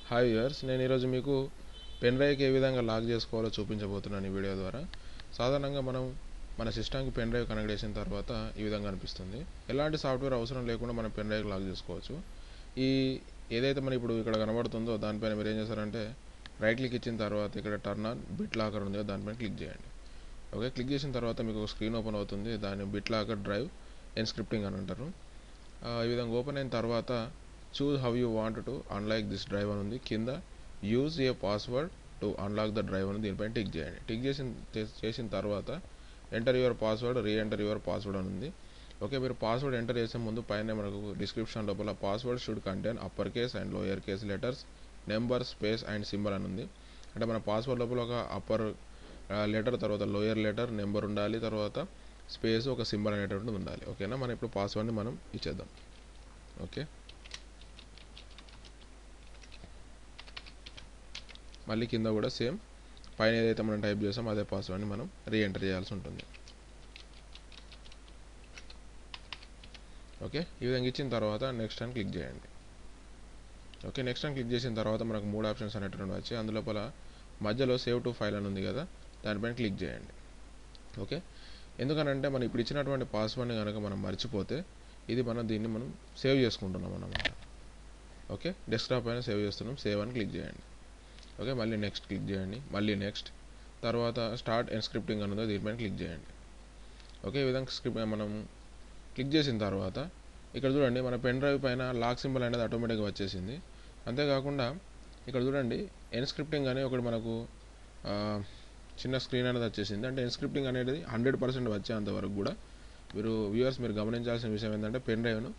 Hi viewers, నేను ఈరోజు మీకు పెన్ డ్రైవ్కి ఏ విధంగా లాక్ చేసుకోవాలో చూపించబోతున్నాను ఈ వీడియో ద్వారా. సాధారణంగా మనం మన సిస్టమ్కి పెన్ డ్రైవ్ కనెక్ట్ చేసిన తర్వాత ఈ విధంగా అనిపిస్తుంది. ఎలాంటి సాఫ్ట్వేర్ అవసరం లేకుండా మనం పెన్ డ్రైవ్కి లాక్ చేసుకోవచ్చు. ఈ ఏదైతే మనం ఇప్పుడు ఇక్కడ కనబడుతుందో దానిపైన మీరు ఏం చేస్తారంటే రైట్ క్లిక్ ఇచ్చిన తర్వాత ఇక్కడ టర్న్ ఆన్ బిట్ లాకర్ ఉంది, దానిపైన క్లిక్ చేయండి. ఓకే, క్లిక్ చేసిన తర్వాత మీకు ఒక స్క్రీన్ ఓపెన్ అవుతుంది. దాన్ని బిట్ లాకర్ డ్రైవ్ ఎన్స్క్రిప్టింగ్ అని అంటారు. ఈ విధంగా ఓపెన్ అయిన తర్వాత choose how you want to unlock this drive అని ఉంది. కింద use a password to unlock the drive అని దీనిపైన టిక్ చేయండి. టిక్ చేసిన తర్వాత enter your password, re-enter your password అని ఉంది. ఓకే, మీరు పాస్వర్డ్ ఎంటర్ చేసే ముందు పైన మనకు డిస్క్రిప్షన్ లోపల password should contain upper case and lower case letters, number, space and symbol అని ఉంది. అంటే మన పాస్వర్డ్ లోపల ఒక అప్పర్ లెటర్, తర్వాత లోయర్ లెటర్, నెంబర్ ఉండాలి, తర్వాత స్పేస్, ఒక సింబల్ అనేటువంటిది ఉండాలి. ఓకేనా, మనం ఇప్పుడు పాస్వర్డ్ని మనం ఇచ్చేద్దాం. ఓకే, మళ్ళీ కింద కూడా సేమ్ పైన ఏదైతే మనం టైప్ చేసాం అదే పాస్వర్డ్ని మనం రీఎంటర్ చేయాల్సి ఉంటుంది. ఓకే, ఈ విధంగా ఇచ్చిన తర్వాత నెక్స్ట్ అని క్లిక్ చేయండి. ఓకే, నెక్స్ట్ అని క్లిక్ చేసిన తర్వాత మనకు 3 ఆప్షన్స్ అనేటువంటి వచ్చాయి. అందులోపల మధ్యలో సేవ్ టు ఫైల్ అని ఉంది కదా, దానిపైన క్లిక్ చేయండి. ఓకే, ఎందుకనంటే మనం ఇప్పుడు ఇచ్చినటువంటి పాస్వర్డ్ని కనుక మనం మర్చిపోతే దీన్ని మనం సేవ్ చేసుకుంటున్నాం అన్నమాట. ఓకే, డెస్క్టాప్ పైన సేవ్ చేస్తున్నాం, సేవ్ అని క్లిక్ చేయండి. ఓకే, మళ్ళీ నెక్స్ట్ క్లిక్ చేయండి, మళ్ళీ నెక్స్ట్, తర్వాత స్టార్ట్ ఎన్స్క్రిప్టింగ్ అని ఉందో దీనిపైన క్లిక్ చేయండి. ఓకే, ఈ విధంగా మనం క్లిక్ చేసిన తర్వాత ఇక్కడ చూడండి మన పెన్ డ్రైవ్ పైన లాక్ సింబల్ అనేది ఆటోమేటిక్గా వచ్చేసింది. అంతేకాకుండా ఇక్కడ చూడండి ఎన్స్క్రిప్టింగ్ అని ఒకటి మనకు చిన్న స్క్రీన్ అనేది వచ్చేసింది. అంటే ఎన్స్క్రిప్టింగ్ అనేది 100% వచ్చేంతవరకు కూడా మీరు గమనించాల్సిన విషయం ఏంటంటే పెన్ డ్రైవ్ను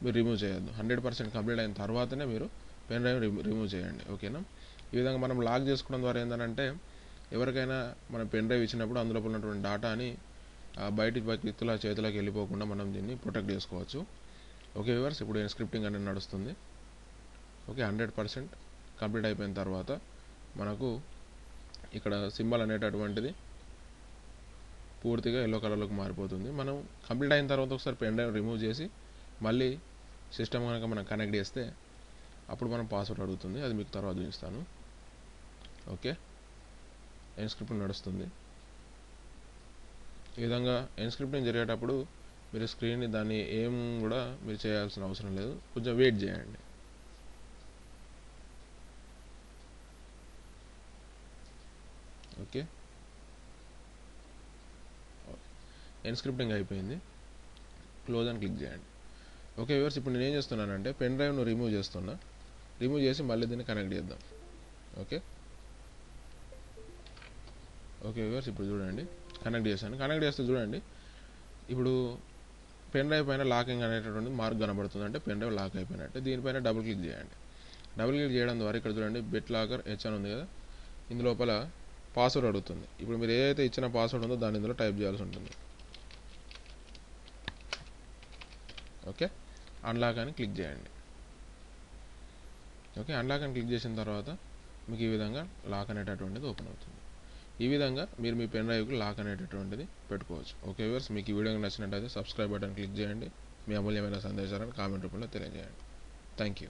మీరు రిమూవ్ చేయొద్దు. 100% కంప్లీట్ అయిన తర్వాతనే మీరు పెన్ డ్రైవ్ రిమూవ్ చేయండి. ఓకేనా, ఈ విధంగా మనం లాక్ చేసుకోవడం ద్వారా ఏంటంటే ఎవరికైనా మనం పెన్ డ్రైవ్ ఇచ్చినప్పుడు అందులో ఉన్నటువంటి డేటాని బయటి వ్యక్తుల చేతులకు వెళ్ళిపోకుండా మనం దీన్ని ప్రొటెక్ట్ చేసుకోవచ్చు. ఓకే వ్యూవర్స్, ఇప్పుడు ఎన్స్క్రిప్టింగ్ అనేది నడుస్తుంది. ఓకే, 100% కంప్లీట్ అయిపోయిన తర్వాత మనకు ఇక్కడ సింబల్ అనేటటువంటిది పూర్తిగా ఎల్లో కలర్లోకి మారిపోతుంది. మనం కంప్లీట్ అయిన తర్వాత ఒకసారి పెన్ డ్రైవ్ రిమూవ్ చేసి మళ్ళీ సిస్టమ్ కనుక మనం కనెక్ట్ చేస్తే అప్పుడు మనం పాస్వర్డ్ అడుగుతుంది, అది మీకు తర్వాత చూపిస్తాను. ఓకే, ఎన్స్క్రిప్టింగ్ నడుస్తుంది. ఈ విధంగా ఎన్స్క్రిప్టింగ్ జరిగేటప్పుడు మీరు స్క్రీన్ని దాన్ని ఏం కూడా మీరు చేయాల్సిన అవసరం లేదు, కొంచెం వెయిట్ చేయండి. ఓకే, ఎన్స్క్రిప్టింగ్ అయిపోయింది, క్లోజ్ అని క్లిక్ చేయండి. ఓకే వ్యూవర్స్, ఇప్పుడు నేను ఏం చేస్తున్నానంటే పెన్ డ్రైవ్ను రిమూవ్ చేసి మళ్ళీ దీన్ని కనెక్ట్ చేద్దాం. ఓకే ఓకే వ్యూవర్స్, ఇప్పుడు చూడండి కనెక్ట్ చేశాను. కనెక్ట్ చేస్తే చూడండి ఇప్పుడు పెన్ డ్రైవ్ పైన లాకింగ్ అనేటటువంటి మార్క్ కనబడుతుంది, అంటే పెన్ డ్రైవ్ లాక్ అయిపోయినట్టే. దీనిపైన డబుల్ క్లిక్ చేయండి. డబుల్ క్లిక్ చేయడం ద్వారా ఇక్కడ చూడండి బిట్ లాకర్ హెచ్ అని ఉంది కదా, ఇందులోపల పాస్వర్డ్ అడుగుతుంది. ఇప్పుడు మీరు ఏదైతే ఇచ్చిన పాస్వర్డ్ ఉందో దాన్ని ఇందులో టైప్ చేయాల్సి ఉంటుంది. ఓకే, అన్లాక్ అని క్లిక్ చేయండి. ఓకే, అన్లాక్ అని క్లిక్ చేసిన తర్వాత మీకు ఈ విధంగా లాక్ అనేటటువంటిది ఓపెన్ అవుతుంది. ఈ విధంగా మీరు మీ పెన్ డ్రైవ్కి లాక్ అనేటటువంటిది పెట్టుకోవచ్చు. ఓకే వ్యూవర్స్, మీకు ఈ వీడియో నచ్చినట్టయితే సబ్స్క్రైబ్ బటన్ క్లిక్ చేయండి. మీ అమూల్యమైన సందేశాలను కామెంట్ రూపంలో తెలియజేయండి. Thank you.